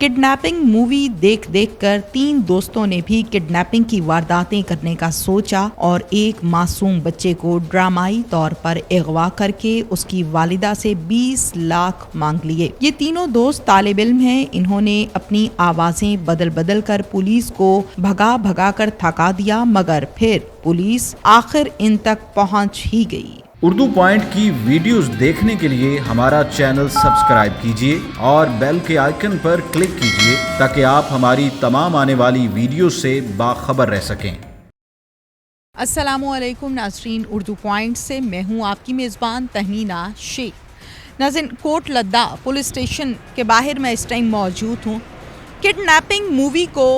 Kidnapping movie देख देख कर 3 दोस्तों ने भी किडनैपिंग की वारदातें करने का सोचा और एक मासूम बच्चे को ड्रामाई तौर पर अगवा करके उसकी वालिदा से 20 लाख मांग लिए। ये तीनों दोस्त तालिब इल्म हैं। इन्होंने अपनी आवाजें बदल बदल कर पुलिस को भगा भगा कर थका दिया, मगर फिर पुलिस आखिर इन तक पहुंच ही गई। उर्दू पॉइंट की वीडियोस देखने के लिए हमारा चैनल सब्सक्राइब कीजिए और बेल के आइकन पर क्लिक कीजिए ताकि आप हमारी तमाम आने वाली वीडियो से बाखबर रह सकें। अस्सलामुअलैकुम नाज़रीन, उर्दू पॉइंट से मैं हूँ आपकी मेज़बान तहनीना शेख। नाज़रीन, कोट लद्दा पुलिस स्टेशन के बाहर मैं इस टाइम मौजूद हूँ। किडनैपिंग मूवी को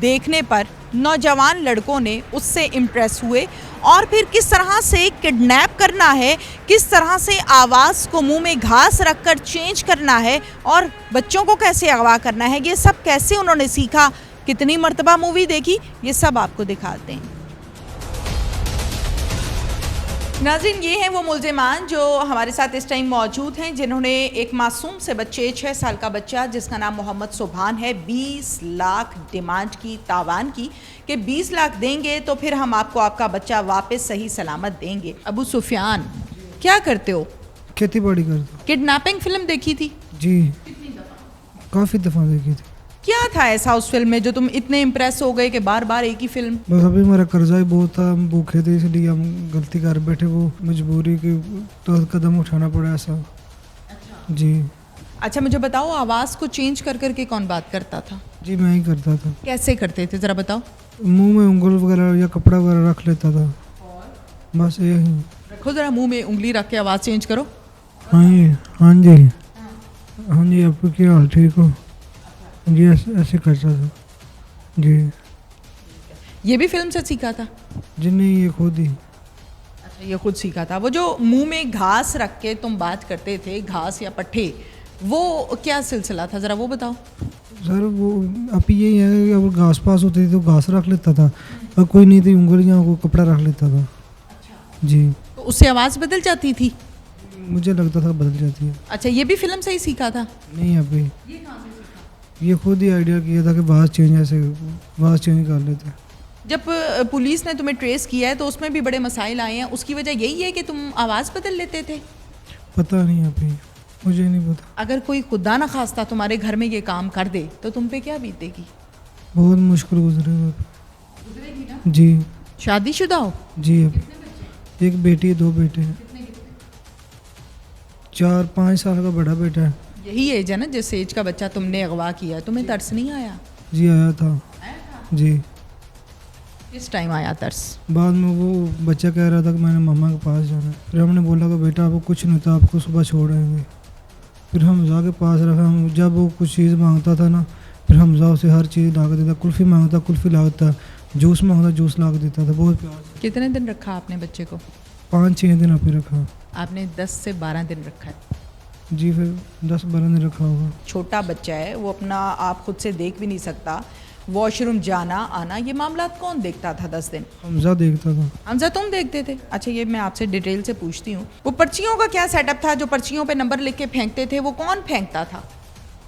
देखने पर नौजवान लड़कों ने उससे इम्प्रेस हुए और फिर किस तरह से किडनैप करना है, किस तरह से आवाज़ को मुंह में घास रखकर चेंज करना है और बच्चों को कैसे अगवा करना है, ये सब कैसे उन्होंने सीखा, कितनी मर्तबा मूवी देखी, ये सब आपको दिखाते हैं। नाज़रीन, ये हैं वो मुल्ज़िमान जो हमारे साथ इस टाइम मौजूद हैं, जिन्होंने एक मासूम से बच्चे 6 साल का बच्चा जिसका नाम मोहम्मद सुभान है 20 लाख डिमांड की, तावान की, कि 20 लाख देंगे तो फिर हम आपको आपका बच्चा वापस सही सलामत देंगे। अबू सुफियान, क्या करते हो? खेती बाड़ी करता। किडनैपिंग फिल्म देखी थी? जी, काफ़ी दफ़ा देखी थी। क्या था ऐसा उस फिल्म में जो तुम इतने इम्प्रेस हो गए कि बार बार एक ही फिल्म? बस अभी हमारा कर्जा ही बहुत था, हम भूखे थे इसलिए हम गलती कर बैठे, वो मजबूरी की तो कदम उठाना पड़ा ऐसा। जी। अच्छा, मुझे बताओ, आवाज़ को चेंज कर करके कौन बात करता था? जी, मैं ही करता था। कैसे करते थे ज़रा बताओ। मुंह में उंगल वगैरह या कपड़ा वगैरह रख लेता था, बस यही। रखो ज़रा, मुंह में उंगली रख के आवाज़ चेंज करो। हाँ जी, हाँ जी, हाँ जी, आपको क्या हाल, ठीक हो जी? ऐसे करता था जी। ये भी फिल्म से सीखा था? जी नहीं, ये खुद ही। अच्छा, ये खुद सीखा था। वो जो मुंह में घास रख के तुम बात करते थे, घास या पट्टे, वो क्या सिलसिला था, ज़रा वो बताओ। सर वो अब यही है कि अगर घास पास होती थी तो घास रख लेता था, और कोई नहीं थी उंगलियाँ को कपड़ा रख लेता था। जी। तो उससे आवाज़ बदल जाती थी? मुझे लगता था बदल जाती है। अच्छा, ये भी फिल्म से ही सीखा था? नहीं, अभी ये खुद ही आइडिया किया था कि आवाज़ चेंज, ऐसे आवाज़ चेंज कर लेते। जब पुलिस ने तुम्हें ट्रेस किया है तो उसमें भी बड़े मसाइल आए हैं, उसकी वजह यही है कि तुम आवाज़ बदल लेते थे? पता नहीं, अभी मुझे नहीं पता। अगर कोई खुदा न खास्ता तुम्हारे घर में ये काम कर दे तो तुम पे क्या बीतेगी? बहुत मुश्किल गुजरेगा जी। शादीशुदा हो? जी, अभी एक बेटी है, 2 बेटे हैं। 4-5 साल का बड़ा बेटा है। यही एज है ना जिस एज का बच्चा तुमने अगवा किया, तुम्हें तरस नहीं आया? जी आया था जी। किस टाइम आया तरस? बाद में वो बच्चा कह रहा था कि मैंने मम्मा के पास जाना है। फिर हमने बोला कि बेटा आपको कुछ नहीं होता, आपको सुबह छोड़ेंगे। फिर हमजा के पास रखा। हम जब वो कुछ चीज़ मांगता था ना, फिर हमजा उसे हर चीज़ ला के देता। कुल्फ़ी मांगता कुल्फ़ी ला देता, जूस मांगता जूस ला के देता था, बहुत प्यार से। कितने दिन रखा आपने बच्चे को? 5-6 दिन अभी रखा। आपने 10 से 12 दिन रखा है? जी, फिर 10-12 दिन रखा होगा। छोटा बच्चा है, वो अपना आप खुद से देख भी नहीं सकता, वॉशरूम जाना आना, ये मामला कौन देखता था 10 दिन? हमजा देखता था। हमजा तुम देखते थे? अच्छा, ये मैं आपसे डिटेल से पूछती हूँ, वो पर्चियों का क्या सेटअप था? जो पर्चियों पे नंबर लिख के फेंकते थे वो कौन फेंकता था?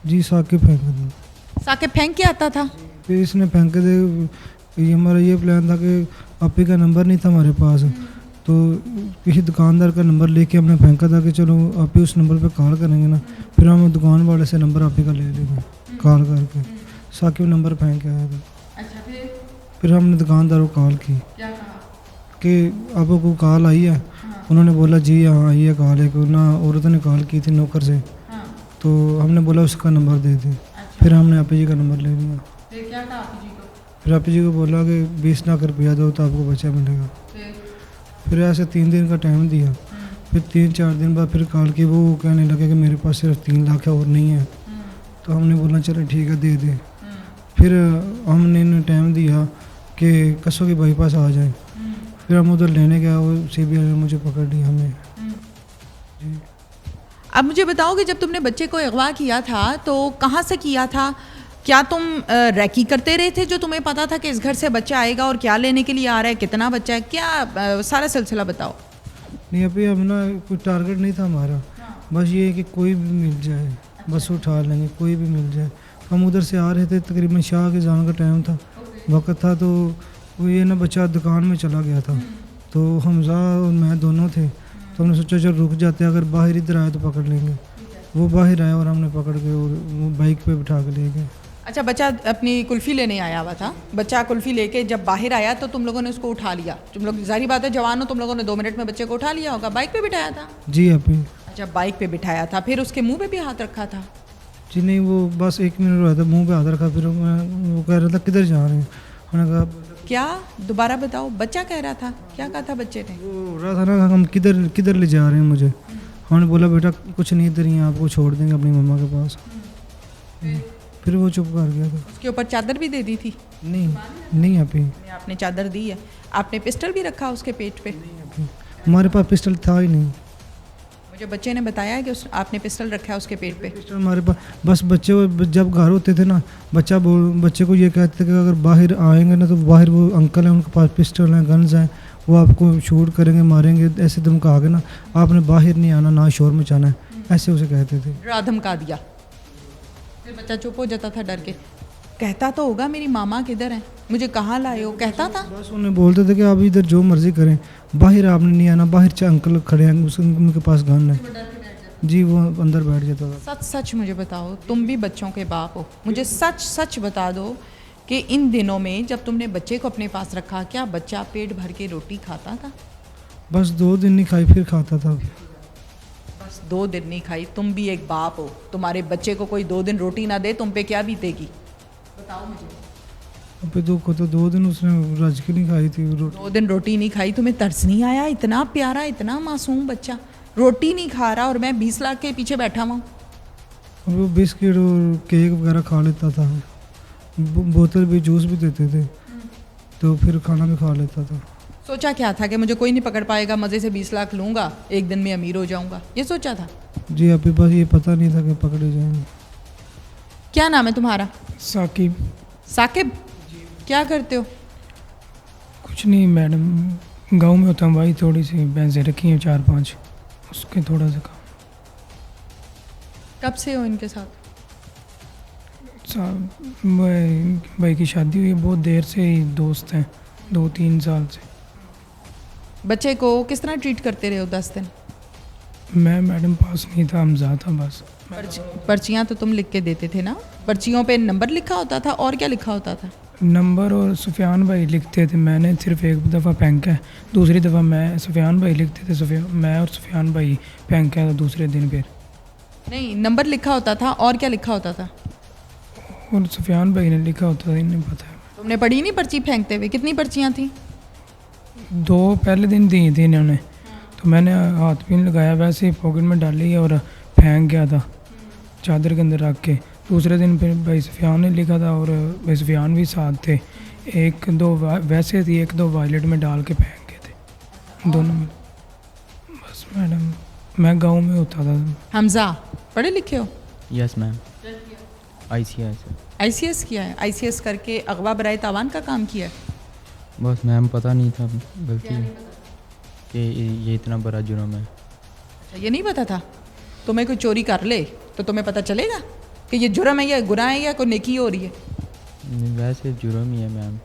जी, साकिब फेंका था। साकिब फेंक के आता था? फिर इसने फेंके थे। ये हमारा ये प्लान था कि पापी का नंबर नहीं था हमारे पास, तो किसी दुकानदार का नंबर लेके हमने फेंका था कि चलो आप ही उस नंबर पे कॉल करेंगे ना। फिर हम दुकान वाले से नंबर आप ही का ले लेंगे कॉल करके। साकिब नंबर फेंक के आया था। अच्छा, फिर हमने दुकानदार को कॉल की क्या कहा कि आपको कोई कॉल आई है? उन्होंने बोला जी हाँ आई है कॉल, एक ना औरत ने कॉल की थी नौकर से। तो हमने बोला उसका नंबर दे दें। फिर हमने आप जी का नंबर ले लिया। फिर क्या कहा आप जी को? फिर आप जी को बोला कि 20 लाख रुपया दो तो आपको बच्चा मिलेगा। फिर ऐसे 3 दिन का टाइम दिया। फिर 3-4 दिन बाद फिर कॉल की, वो कहने लगे कि मेरे पास सिर्फ 3 लाख है और नहीं है। तो हमने बोला चलो ठीक है दे दे। फिर हमने इन्हें टाइम दिया कि कसो के बाईपास आ जाए। फिर हम उधर लेने गया, वो CBI ने मुझे पकड़ लिया हमें जी। अब मुझे बताओ कि जब तुमने बच्चे को अगवा किया था तो कहाँ से किया था? क्या तुम रैकी करते रहे थे जो तुम्हें पता था कि इस घर से बच्चा आएगा और क्या लेने के लिए आ रहा है, कितना बच्चा है, क्या सारा सिलसिला बताओ। नहीं, अभी हम ना कोई टारगेट नहीं था हमारा, बस ये है कि कोई भी मिल जाए, बस उठा लेंगे, कोई भी मिल जाए। हम उधर से आ रहे थे, तकरीबन शाह के जाने का टाइम था, वक्त था, तो वो ये ना बच्चा दुकान में चला गया था, तो हमजा और मैं दोनों थे, तो हमने सोचा चल रुक जाते हैं, अगर बाहर इधर आए तो पकड़ लेंगे। वो बाहर आए और हमने पकड़ के और वो बाइक पे बिठा के ले गए। अच्छा, बच्चा अपनी कुल्फ़ी लेने आया हुआ था, बच्चा कुल्फ़ी लेके जब बाहर आया तो तुम लोगों ने उसको उठा लिया। तुम लोग जाहिर बात है जवान हो, तुम लोगों ने 2 मिनट में बच्चे को उठा लिया होगा, बाइक पे बिठाया था। जी अभी अच्छा, बाइक पे बिठाया था, फिर उसके मुंह पे भी हाथ रखा था। जी नहीं, वो बस 1 मिनट रहा था, मुंह पे हाथ रखा, फिर वो कह रहा था किधर जा रहे हैं, मैंने कहा क्या, दोबारा बताओ, बच्चा कह रहा था, क्या कहा था बच्चे ने? वो हो रहा था ना हम किधर किधर ले जा रहे हैं मुझे। हमने बोला बेटा कुछ नहीं, इधर ही आपको छोड़ देंगे अपनी मम्मा के पास। फिर वो चुप कर गया था। उसके ऊपर चादर भी दे दी थी? नहीं अभी आपने चादर दी है? आपने पिस्टल भी रखा उसके पेट पे? हमारे पास पिस्टल था ही नहीं। मुझे बच्चे ने बताया है कि आपने पिस्टल रखा है उसके पेट पे। पिस्टल हमारे पास बस बच्चे जब घर होते थे ना, बच्चे को ये कहते थे कि अगर बाहर आएंगे ना तो बाहर वो अंकल हैं, उनके पास पिस्टल हैं, गन्स हैं, वो आपको शूट करेंगे, मारेंगे, ऐसे धमका के ना, आपने बाहर नहीं आना, ना शोर मचाना है, ऐसे उसे कहते थे। डरा धमका दिया, फिर बच्चा चुप हो जाता था डर के। कहता तो होगा मेरी मामा किधर है, मुझे कहाँ लाए हो, कहता था? बस उन्हें बोलते थे कि आप इधर जो मर्जी करें, बाहर आपने नहीं आना, बाहर चाहे अंकल खड़े हैं, उनके पास गन है। जी वो अंदर बैठ जाता था। सच सच मुझे बताओ, तुम भी बच्चों के बाप हो, मुझे सच सच बता दो कि इन दिनों में जब तुमने बच्चे को अपने पास रखा, क्या बच्चा पेट भर के रोटी खाता था? बस 2 दिन नहीं खाई, फिर खाता था। बस 2 दिन नहीं खाई? तुम भी एक बाप हो, तुम्हारे बच्चे को कोई 2 दिन रोटी ना दे, तुम पे क्या बीतेगी, बताओ मुझे। अबे तो 2 दिन उसने रज के नहीं खाई थी रोटी। 2 दिन रोटी नहीं खाई, तुम्हें तरस नहीं आया? इतना प्यारा, इतना मासूम बच्चा रोटी नहीं खा रहा और मैं 20 लाख के पीछे बैठा हुआ। वो बिस्किट और केक वगैरह खा लेता था, बोतल भी, जूस भी देते थे, तो फिर खाना भी खा लेता था। सोचा क्या था कि मुझे कोई नहीं पकड़ पाएगा, मज़े से 20 लाख लूँगा, एक दिन में अमीर हो जाऊँगा, ये सोचा था? जी अभी बस ये पता नहीं था कि पकड़े जाएंगे। क्या नाम है तुम्हारा? साकिब। साकिब, क्या करते हो? कुछ नहीं मैडम, गांव में होता हूँ भाई, थोड़ी सी भैंसें रखी हैं 4-5, उसके थोड़ा सा काम। कब से हो इनके साथ? भाई की शादी हुई है, बहुत देर से ही दोस्त हैं, 2-3 साल से। बच्चे को किस तरह ट्रीट करते रहे हो 10 दिन? मैं मैडम पास नहीं था, हमजा था बस। पर्चियाँ तो तुम लिख के देते थे ना? पर्चियों पे नंबर लिखा होता था और क्या लिखा होता था? नंबर और सुफियान भाई लिखते थे, मैंने सिर्फ एक दफ़ा फेंका है, दूसरी दफ़ा मैं सुफियान भाई लिखते थे, मैं और सुफियान भाई फेंका था दूसरे दिन। फिर नहीं, नंबर लिखा होता था और क्या लिखा होता था? और सुफियान भाई ने लिखा होता था, इन्हें पता है। तुमने पढ़ी नहीं पर्ची फेंकते हुए? कितनी पर्चियाँ थी? 2 पहले दिन दी थी इन्होंने, तो मैंने हाथ भी नहीं लगाया, वैसे ही पॉकेट में डाली और फेंक गया था चादर के अंदर रख के। दूसरे दिन फिर भाई सुफियान ने लिखा था और भाई सुफियान भी साथ थे, 1-2 वैसे थी, 1-2 वायलेट में डाल के फेंक गए थे दोनों में। बस मैडम, मैं गांव में होता था। हमजा, पढ़े लिखे हो? Yes ma'am. ICS। ICS किया है? ICS करके अगवा बराए तावान का काम किया है? बस मैम पता नहीं था गलती कि ये इतना बड़ा जुर्म है। अच्छा, ये नहीं पता था? तुम्हें कोई चोरी कर ले तो तुम्हें पता चलेगा कि ये जुर्म है या गुनाह है या कोई नेकी हो रही है? वैसे जुर्म ही है मैम।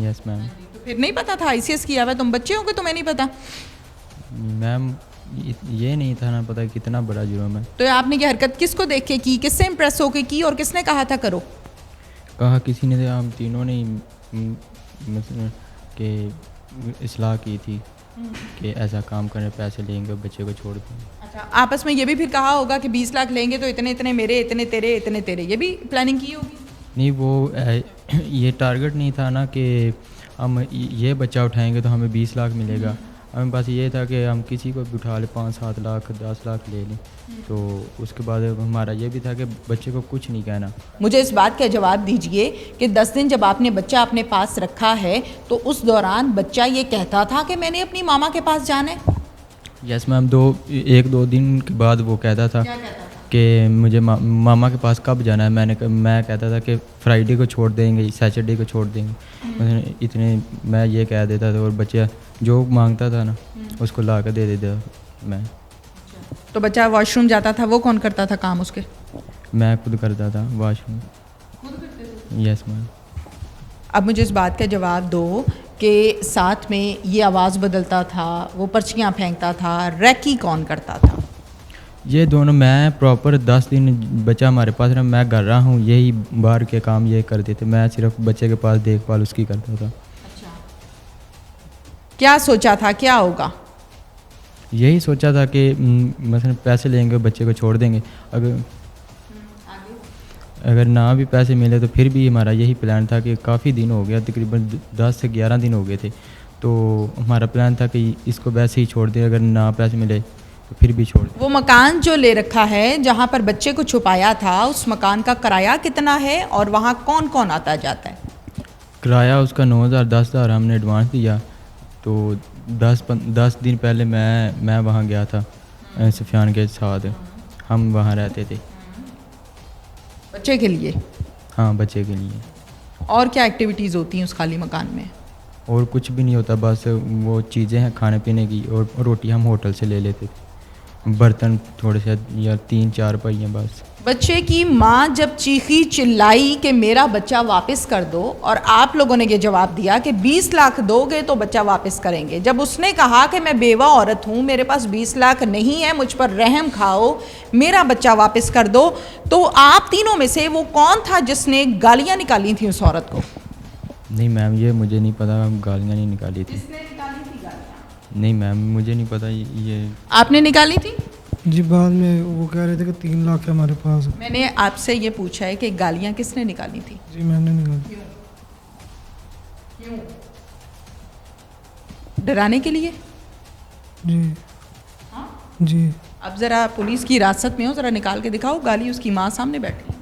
Yes ma'am. तो फिर नहीं पता था? ICS किया हुआ है, तुम बच्चे हो कि तुम्हें नहीं पता? मैम ये नहीं था ना पता कितना बड़ा जुर्म है। तो आपने ये हरकत किसको देख के की, किससे इम्प्रेस होके की और किसने कहा था करो? कहा किसी ने, हम तीनों ने मतलब कि इस्लाह की थी कि ऐसा काम करने पैसे लेंगे और बच्चे को छोड़ देंगे। अच्छा, आपस में ये भी फिर कहा होगा कि 20 लाख लेंगे तो इतने इतने मेरे, इतने तेरे, इतने तेरे, ये भी प्लानिंग की होगी? नहीं, वो ये टारगेट नहीं था ना कि हम ये बच्चा उठाएंगे तो हमें 20 लाख मिलेगा। हमें बस ये था कि हम किसी को भी उठा लें, 5-7 लाख 10 लाख ले लें, तो उसके बाद हमारा ये भी था कि बच्चे को कुछ नहीं कहना। मुझे इस बात का जवाब दीजिए कि 10 दिन जब आपने बच्चा अपने पास रखा है तो उस दौरान बच्चा ये कहता था कि मैंने अपनी मामा के पास जाना है? यस मैम, 1-2 दिन के बाद वो कहता था कि मुझे मामा के पास कब जाना है। मैं कहता था कि फ्राइडे को छोड़ देंगे, सैटरडे को छोड़ देंगे, इतने मैं ये कह देता था और बच्चा जो मांगता था ना उसको ला कर दे देता मैं। तो बच्चा वॉशरूम जाता था, वो कौन करता था काम उसके? मैं खुद करता था वॉशरूम। Yes ma'am. अब मुझे इस बात का जवाब दो कि साथ में ये आवाज़ बदलता था, वो पर्चियाँ फेंकता था, रैकी कौन करता था? ये दोनों, मैं प्रॉपर 10 दिन बच्चा हमारे पास रहा, मैं कर रहा हूँ, यही बाहर के काम ये करते थे, मैं सिर्फ बच्चे के पास देखभाल उसकी करता था। अच्छा, क्या सोचा था क्या होगा? यही सोचा था कि मसलन पैसे लेंगे बच्चे को छोड़ देंगे, अगर ना भी पैसे मिले तो फिर भी हमारा यही प्लान था कि काफ़ी दिन हो गया, तकरीबन 10 से 11 दिन हो गए थे, तो हमारा प्लान था कि इसको वैसे ही छोड़ दें, अगर ना पैसे मिले तो फिर भी छोड़ दें। वो मकान जो ले रखा है जहाँ पर बच्चे को छुपाया था, उस मकान का किराया कितना है और वहाँ कौन कौन आता जाता है? किराया उसका 9,000 10,000 हमने एडवांस दिया, तो 10 दिन पहले मैं वहाँ गया था सुफियान के साथ, हम वहाँ रहते थे। बच्चे के लिए? हाँ, बच्चे के लिए। और क्या एक्टिविटीज़ होती हैं उस खाली मकान में? और कुछ भी नहीं होता, बस वो चीज़ें हैं खाने पीने की, और रोटी हम होटल से ले लेते थे, बर्तन थोड़े से या 3-4 पहियाँ बस। बच्चे की माँ जब चीखी चिल्लाई कि मेरा बच्चा वापस कर दो, और आप लोगों ने ये जवाब दिया कि 20 लाख दोगे तो बच्चा वापस करेंगे, जब उसने कहा कि मैं बेवा औरत हूँ, मेरे पास 20 लाख नहीं है, मुझ पर रहम खाओ, मेरा बच्चा वापस कर दो, तो आप तीनों में से वो कौन था जिसने गालियाँ निकाली थी उस औरत को? नहीं मैम, ये मुझे नहीं पता, गालियाँ नहीं निकाली थी। नहीं मैम, मुझे नहीं पता ये। आपने निकाली थी? जी, बाद में वो कह रहे थे कि 3 लाख है हमारे पास। मैंने आपसे ये पूछा है कि गालियाँ किसने निकाली थी? जी, मैंने निकाली। क्यों? डराने के लिए? जी। जी। अब ज़रा पुलिस की हिरासत में हो, ज़रा निकाल के दिखाओ गाली, उसकी माँ सामने बैठी।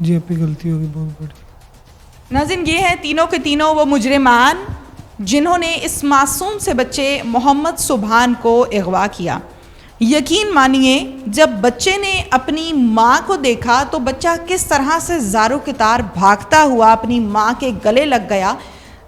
जी, अब गलती होगी बहुत बड़ी। नाज़रीन, ये हैं तीनों के तीनों वो मुजरिमान जिन्होंने इस मासूम से बच्चे मोहम्मद सुभान को अगवा किया। यकीन मानिए, जब बच्चे ने अपनी माँ को देखा तो बच्चा किस तरह से ज़ारो के तार भागता हुआ अपनी माँ के गले लग गया।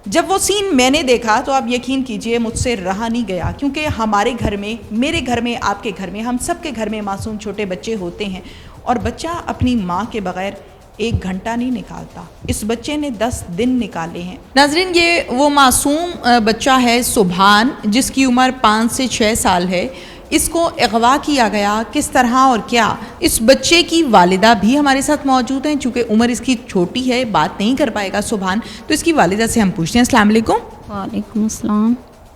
जब वो सीन मैंने देखा तो आप यकीन कीजिए मुझसे रहा नहीं गया, क्योंकि हमारे घर में, मेरे घर में, आपके घर में, हम सब के घर में मासूम छोटे बच्चे होते हैं, और बच्चा अपनी माँ के बग़ैर 1 घंटा नहीं निकालता। इस बच्चे ने 10 दिन निकाले हैं। नाजरीन, ये वो मासूम बच्चा है सुभान, जिसकी उम्र 5 से 6 साल है। इसको अगवा किया गया किस तरह और क्या, इस बच्चे की वालिदा भी हमारे साथ मौजूद हैं। चूँकि उम्र इसकी छोटी है, बात नहीं कर पाएगा सुभान, तो इसकी वालिदा से हम पूछते हैं। अस्सलाम वालेकुम। वालेकुम अस्सलाम।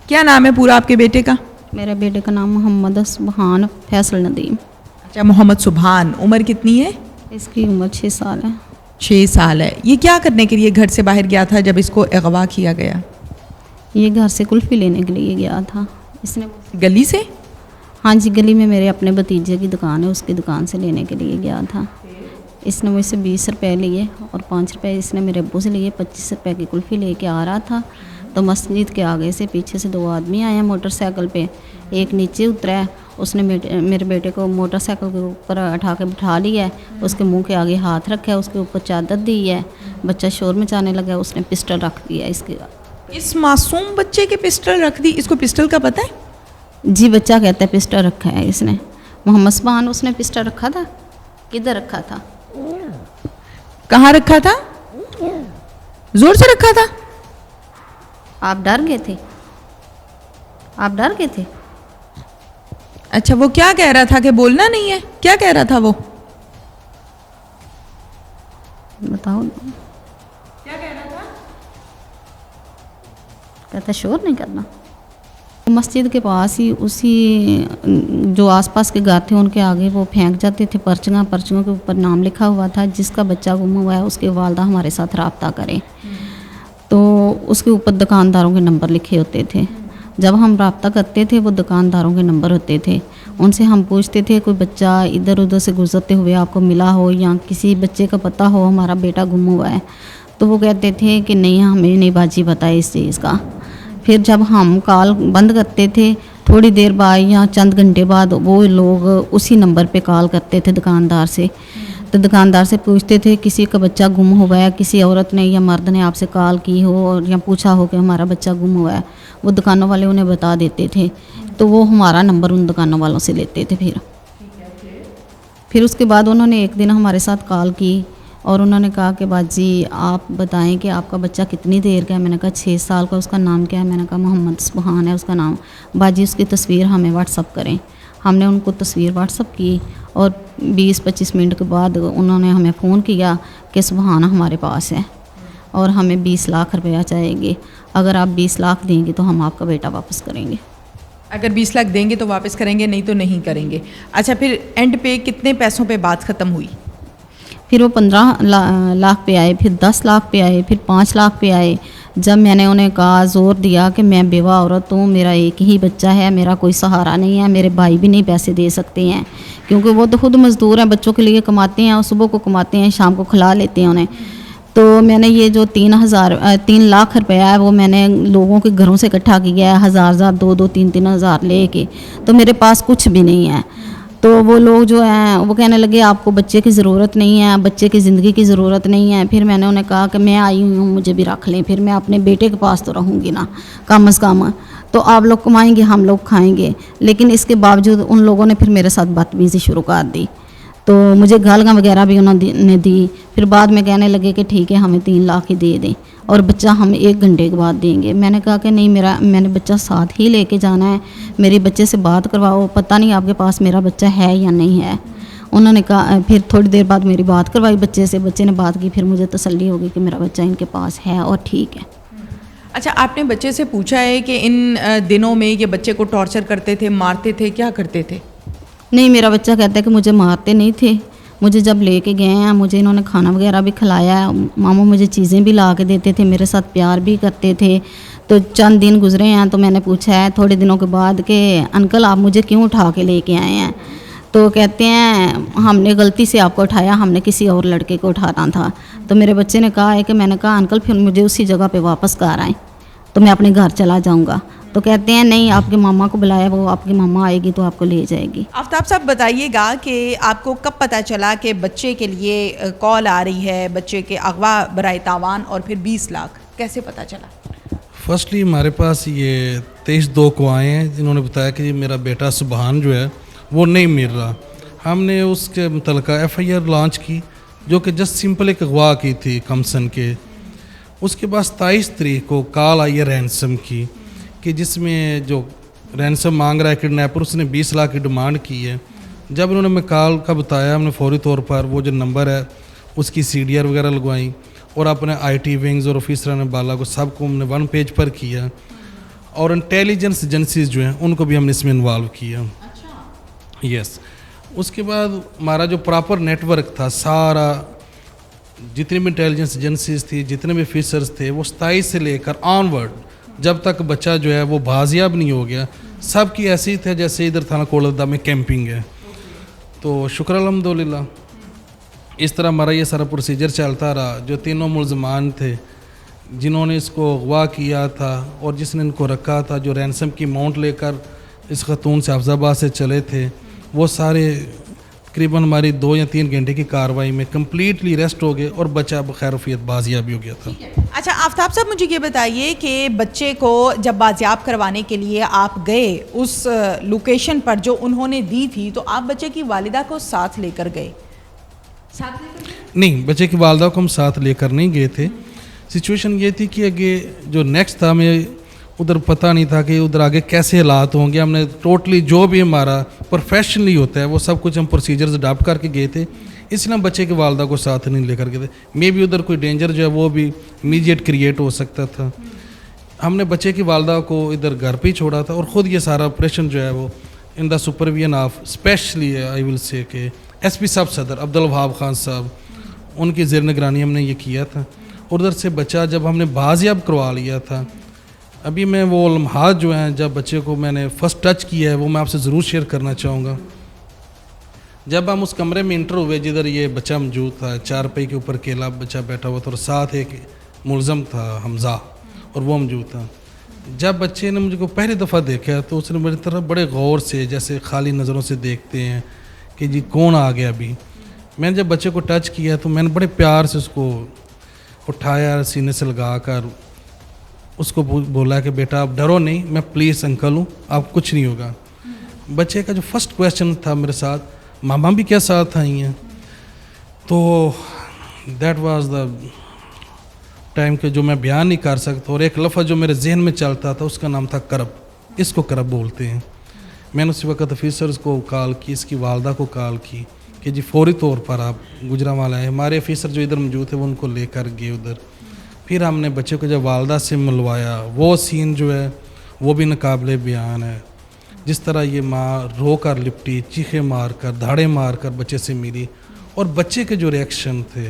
क्या नाम है पूरा आपके बेटे का? मेरे बेटे का नाम मोहम्मद सुभान फैसल नदीम। अच्छा, मोहम्मद सुभान। उम्र कितनी है? इसकी उम्र 6 साल है। 6 साल है। ये क्या करने के लिए घर से बाहर गया था जब इसको अगवा किया गया? ये घर से कुल्फ़ी लेने के लिए गया था। इसने गली से? हाँ जी, गली में मेरे अपने भतीजे की दुकान है, उसकी दुकान से लेने के लिए गया था। इसने मुझसे 20 रुपये लिए और 5 रुपये इसने मेरे अब्बू से लिए। 25 रुपये की कुल्फ़ी लेके आ रहा था तो मस्जिद के आगे से पीछे से 2 आदमी आए मोटरसाइकिल पे। एक नीचे उतरा है, उसने मेरे बेटे को मोटरसाइकिल के ऊपर उठा के बिठा लिया है, उसके मुंह के आगे हाथ रखा है, उसके ऊपर चादर दी है। बच्चा शोर मचाने लगा, उसने पिस्टल रख दिया इसके। इस मासूम बच्चे के पिस्टल रख दी? इसको पिस्टल का पता है? जी, बच्चा कहता है पिस्टल रखा है इसने। मोहम्मद सुभान, उसने पिस्टल रखा था? किधर रखा था? कहाँ रखा था? जोर से रखा था? आप डर गए थे? आप डर गए थे? अच्छा, वो क्या कह रहा था कि बोलना नहीं है? क्या कह रहा था वो? बताओ। क्या कह रहा था? कहता शोर नहीं करना। मस्जिद के पास ही उसी जो आसपास के घर थे उनके आगे वो फेंक जाते थे पर्चियाँ के ऊपर नाम लिखा हुआ था, जिसका बच्चा गुम हुआ है उसके वालदा हमारे साथ रब्ता करें। तो उसके ऊपर दुकानदारों के नंबर लिखे होते थे। जब हम रब्ता करते थे वो दुकानदारों के नंबर होते थे, उनसे हम पूछते थे कोई बच्चा इधर उधर से गुजरते हुए आपको मिला हो या किसी बच्चे का पता हो हमारा बेटा गुम हुआ है, तो वो कहते थे कि नहीं, हमें नहीं बाजी पता है इस चीज़ का। फिर जब हम कॉल बंद करते थे, थोड़ी देर बाद या चंद घंटे बाद वो लोग उसी नंबर पे कॉल करते थे दुकानदार से। तो दुकानदार से पूछते थे किसी का बच्चा गुम हुआ है, किसी औरत ने या मर्द ने आपसे कॉल की हो और या पूछा हो कि हमारा बच्चा गुम हुआ है, वो दुकानों वाले उन्हें बता देते थे। तो वो हमारा नंबर उन दुकानों वालों से लेते थे। फिर फिर उसके बाद उन्होंने एक दिन हमारे साथ कॉल की और उन्होंने कहा कि बाजी आप बताएं कि आपका बच्चा कितनी देर का है। मैंने कहा 6 साल का। उसका नाम क्या है? मैंने कहा मोहम्मद सुबहान है उसका नाम। बाजी उसकी तस्वीर हमें व्हाट्सअप करें। हमने उनको तस्वीर व्हाट्सअप की और 20-25 मिनट के बाद उन्होंने हमें फ़ोन किया कि सुबहाना हमारे पास है और हमें 20 लाख रुपया चाहिए। अगर आप 20 लाख देंगे तो हम आपका बेटा वापस करेंगे। अगर 20 लाख देंगे तो वापस करेंगे, नहीं तो नहीं करेंगे। अच्छा, फिर एंड पे कितने पैसों पे बात ख़त्म हुई? फिर वो 15 लाख पे आए, फिर 10 लाख पे आए, फिर 5 लाख पे आए। जब मैंने उन्हें कहा, ज़ोर दिया कि मैं बेवा औरत हूँ, मेरा एक ही बच्चा है, मेरा कोई सहारा नहीं है, मेरे भाई भी नहीं पैसे दे सकते हैं क्योंकि वो तो खुद मज़दूर हैं, बच्चों के लिए कमाते हैं और सुबह को कमाते हैं, शाम को खिला लेते हैं उन्हें। तो मैंने ये जो 3 लाख रुपया है वो मैंने लोगों के घरों से इकट्ठा किया है, 1000 2 3 हज़ार ले के। तो मेरे पास कुछ भी नहीं है। तो वो लोग जो हैं वो कहने लगे आपको बच्चे की ज़रूरत नहीं है, बच्चे की ज़िंदगी की ज़रूरत नहीं है। फिर मैंने उन्हें कहा कि मैं आई हुई हूँ, मुझे भी रख लें, फिर मैं अपने बेटे के पास तो रहूँगी ना कम अज़ कम। तो आप लोग कमाएंगे, हम लोग खाएंगे। लेकिन इसके बावजूद उन लोगों ने फिर मेरे साथ बदतमीज़ी शुरू कर दी। तो मुझे गालियाँ वगैरह भी उन्होंने दी। फिर बाद में कहने लगे कि ठीक है हमें 3 लाख ही दे दें और बच्चा हम 1 घंटे के बाद देंगे। मैंने कहा कि नहीं, मैंने बच्चा साथ ही लेके जाना है, मेरे बच्चे से बात करवाओ, पता नहीं आपके पास मेरा बच्चा है या नहीं है। उन्होंने कहा, फिर थोड़ी देर बाद मेरी बात करवाई बच्चे से, बच्चे ने बात की, फिर मुझे तसल्ली हो गई कि मेरा बच्चा इनके पास है और ठीक है। अच्छा, आपने बच्चे से पूछा है कि इन दिनों में ये बच्चे को टॉर्चर करते थे, मारते थे, क्या करते थे? नहीं, मेरा बच्चा कहता है कि मुझे मारते नहीं थे। मुझे जब लेके गए हैं, मुझे इन्होंने खाना वगैरह भी खिलाया है, मामू मुझे चीज़ें भी ला के देते थे, मेरे साथ प्यार भी करते थे। तो चंद दिन गुजरे हैं तो मैंने पूछा है थोड़े दिनों के बाद कि अंकल आप मुझे क्यों उठा के लेके आए हैं? तो कहते हैं हमने गलती से आपको उठाया, हमने किसी और लड़के को उठाना था। तो मेरे बच्चे ने कहा है कि मैंने कहा अंकल फिर मुझे उसी जगह पे वापस घर आए तो मैं अपने घर चला जाऊँगा। तो कहते हैं नहीं, आपके मामा को बुलाया, वो आपकी मामा आएगी तो आपको ले जाएगी। आफ्ताब साहब बताइएगा कि आपको कब पता चला कि बच्चे के लिए कॉल आ रही है, बच्चे के अगवा बराए तावान और फिर 20 लाख कैसे पता चला? फर्स्टली हमारे पास ये 23/2 को आए हैं जिन्होंने बताया कि मेरा बेटा सुबहान जो है वो नहीं मिल रहा। हमने उसके मुतल्लिका FIR लॉन्च की जो कि जस्ट सिंपल एक अगवा की थी कमसन के। उसके बाद 27 तारीख को कॉल आई है रैंसम की कि जिसमें जो रैंसम मांग रहा है किडनैपर, उसने 20 लाख की डिमांड की है। जब उन्होंने मैं कॉल का बताया, हमने फौरी तौर पर वो जो नंबर है उसकी CDR वगैरह लगवाई और अपने IT विंग्स और ऑफिसर बाला को सबको हमने 1 पेज पर किया और इंटेलिजेंस एजेंसीज जो हैं उनको भी हमने इसमें इन्वॉल्व किया। यस। उसके बाद हमारा जो प्रॉपर नेटवर्क था, सारा जितनी भी इंटेलिजेंस एजेंसीज थी, जितने भी ऑफिसर्स थे, वो 27 से लेकर ऑनवर्ड जब तक बच्चा जो है वो बाजियाब नहीं हो गया, सब की ऐसी थे जैसे इधर थाना कोलदा में कैंपिंग है। तो शुक्र अल्हम्दुलिल्लाह इस तरह हमारा ये सारा प्रोसीजर चलता रहा। जो तीनों मुल्ज़मान थे जिन्होंने इसको अगवा किया था और जिसने इनको रखा था, जो रैंसम की अमाउंट लेकर इस खतून से हफ्ज़ाबाद से चले थे, वो सारे तकरीबन हमारी 2 या 3 घंटे की कार्रवाई में कम्प्लीटली रेस्ट हो गए और बच्चा बखैरफियत बाजियाब हो गया था। अच्छा आफ्ताब साहब, मुझे ये बताइए कि बच्चे को जब बाजियाब करवाने के लिए आप गए उस लोकेशन पर जो उन्होंने दी थी, तो आप बच्चे की वालिदा को साथ लेकर गए? नहीं, बच्चे की वालिदा को हम साथ लेकर नहीं गए थे। सिचुएशन ये थी कि आगे जो नेक्स्ट था, हमें उधर पता नहीं था कि उधर आगे कैसे हालात होंगे। हमने टोटली जो भी हमारा प्रोफेशनली होता है वो सब कुछ हम प्रोसीजर्स अडॉप्ट करके गए थे, इसलिए हम बच्चे की वालिदा को साथ नहीं लेकर गए थे। मे बी उधर कोई डेंजर जो है वो भी इमीडिएट क्रिएट हो सकता था। हमने बच्चे की वालिदा को इधर घर पे ही छोड़ा था और ख़ुद ये सारा ऑपरेशन जो है वो in the supervision of specially I will say के SP सब सदर अब्दुल वहाब खान साहब, उनकी ज़ेर निगरानी हमने ये किया था। उधर से बच्चा जब हमने बाजियाब करवा लिया था, अभी मैं वो लम्हात जो हैं जब बच्चे को मैंने फ़र्स्ट टच किया है वो मैं आपसे ज़रूर शेयर करना चाहूँगा। जब हम उस कमरे में इंटर हुए जिधर ये बच्चा मौजूद था, 4 पे के ऊपर अकेला बच्चा बैठा हुआ था और साथ एक मुलज़म था हमज़ा और वो मौजूद था। जब बच्चे ने मुझे को पहली दफ़ा देखा तो उसने मेरी तरफ बड़े गौर से, जैसे खाली नज़रों से देखते हैं कि जी कौन आ गया अभी। मैंने जब बच्चे को टच किया तो मैंने बड़े प्यार से उसको उठाया, सीने से लगा कर उसको बोला कि बेटा आप डरो नहीं, मैं प्लीज़ अंकल हूँ, आप कुछ नहीं होगा। बच्चे का जो फर्स्ट क्वेश्चन था मेरे साथ, मामा भी क्या साथ आई हैं। तो दैट वाज द टाइम के जो मैं बयान नहीं कर सकता। और एक लफ्ज़ जो मेरे जहन में चलता था उसका नाम था करब, इसको करब बोलते हैं। मैंने उसी वक्त ऑफिसर्स को कॉल की, इसकी वालदा को कॉल की कि जी फौरी तौर पर आप गुजरांवाला है। हमारे ऑफिसर जो इधर मौजूद थे वो उनको लेकर गए उधर। फिर हमने बच्चे को जब वालदा से मिलवाया, वो सीन जो है वो भी नाकाबिले बयान है। जिस तरह ये माँ रो कर लिपटी, चीखे मार कर, धाड़े मार कर बच्चे से मिली, और बच्चे के जो रिएक्शन थे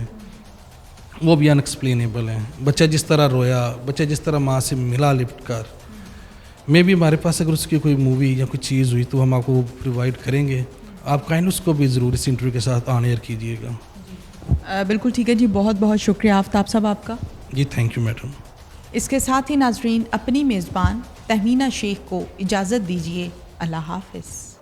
वो भी अनएक्सप्लेनेबल हैं। बच्चा जिस तरह रोया, बच्चा जिस तरह माँ से मिला लिपट कर। मे भी हमारे पास अगर उसकी कोई मूवी या कोई चीज़ हुई तो हम आपको वो प्रोवाइड करेंगे। आप काइंड उसको भी ज़रूर इस इंटरव्यू के साथ ऑन एयर कीजिएगा। बिल्कुल ठीक है जी, बहुत बहुत शुक्रिया आफ्ताब साहब आपका। जी थैंक यू मैडम। इसके साथ ही नाजरीन, अपनी मेज़बान तहमीना शेख को इजाज़त दीजिए। अल्लाह हाफ़िज़।